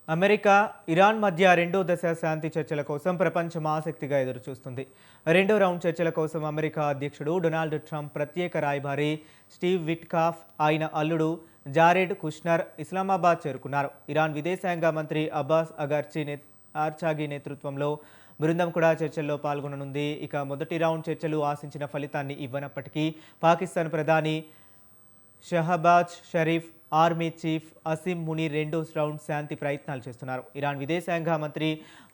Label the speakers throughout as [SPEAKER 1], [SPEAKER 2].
[SPEAKER 1] America, Iran మధ్య రెండో దశ శాంతి చర్చల కోసం ప్రపంచం ఆసక్తిగా ఎదురుచూస్తుంది. రెండో రౌండ్ చర్చల కోసం అమెరికా అధ్యక్షుడు డొనాల్డ్ ట్రంప్ ప్రత్యేక రాయబారి స్టీవ్ విట్కాఫ్, ఆయన అల్లుడు జారెడ్ కుష్నర్ ఇస్లామాబాద్ చేరుకున్నారు. ఇరాన్ విదేశాంగ మంత్రి అబ్బాస్ ఆర్చాగి నేతృత్వంలో బృందం కూడా చర్చల్లో పాల్గొననుంది. ఇక మొదటి రౌండ్ చర్చలు ఆశించిన ఫలితాన్ని ఇవ్వనప్పటికీ పాకిస్తాన్ ప్రధాని షహబాజ్ షరీఫ్, ఆర్మీ చీఫ్ అసీం మునీర్ రెండో రౌండ్ శాంతి ప్రయత్నాలు చేస్తున్నారు. ఇరాన్ విదేశాంగ మంత్రి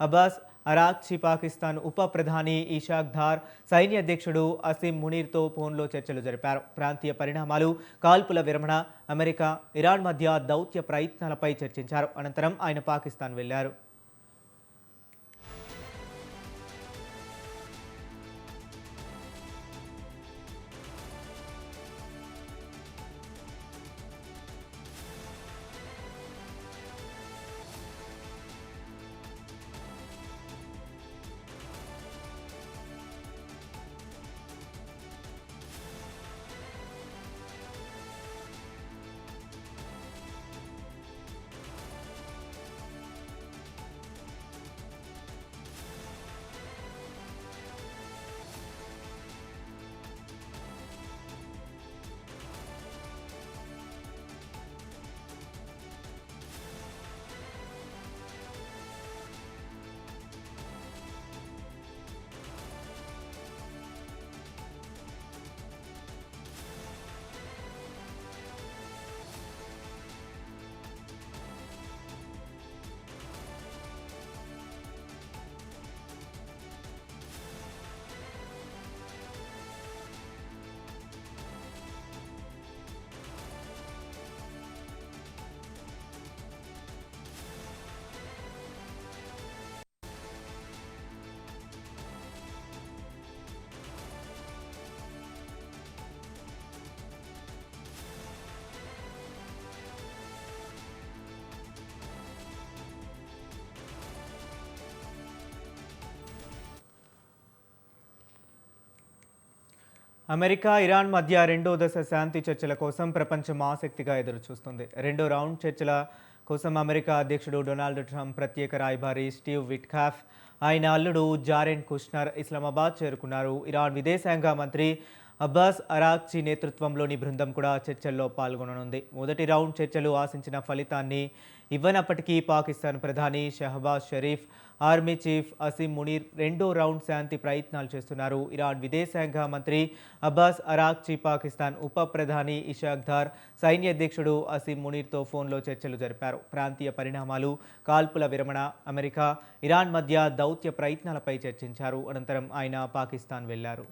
[SPEAKER 1] అబ్బాస్ అరాక్చి, పాకిస్తాన్ ఉప ప్రధాని ఇషాక్ దార్, సైన్య అధ్యక్షుడు అసీం మునీర్తో ఫోన్లో చర్చలు జరిపారు. ప్రాంతీయ పరిణామాలు, కాల్పుల విరమణ, అమెరికా, ఇరాన్ మధ్య దౌత్య ప్రయత్నాలపై చర్చించారు. అనంతరం ఆయన పాకిస్తాన్ వెళ్లారు. అమెరికా, ఇరాన్ మధ్య రెండో దశ శాంతి చర్చల కోసం ప్రపంచం ఆసక్తిగా ఎదురుచూస్తుంది. రెండో రౌండ్ చర్చల కోసం అమెరికా అధ్యక్షుడు డొనాల్డ్ ట్రంప్ ప్రత్యేక రాయబారి స్టీవ్ విట్కాఫ్, ఆయన అల్లుడు జారెడ్ కుష్నర్ ఇస్లామాబాద్ చేరుకున్నారు. ఇరాన్ విదేశాంగ మంత్రి అబ్బాస్ అరాక్చి నేతృత్వంలోని బృందం కూడా చర్చల్లో పాల్గొననుంది. మొదటి రౌండ్ చర్చలు ఆశించిన ఫలితాన్ని ఇవ్వనప్పటికీ పాకిస్తాన్ ప్రధాని షహబాజ్ షరీఫ్, ఆర్మీ చీఫ్ అసీం మునీర్ రెండో రౌండ్ శాంతి ప్రయత్నాలు చేస్తున్నారు. ఇరాన్ విదేశాంగ మంత్రి అబ్బాస్ అరాక్చి, పాకిస్తాన్ ఉప ప్రధాని ఇషాక్ దార్, సైన్య అధ్యక్షుడు అసీం మునీర్తో ఫోన్లో చర్చలు జరిపారు. ప్రాంతీయ పరిణామాలు, కాల్పుల విరమణ, అమెరికా, ఇరాన్ మధ్య దౌత్య ప్రయత్నాలపై చర్చించారు. అనంతరం ఆయన పాకిస్తాన్ వెళ్లారు.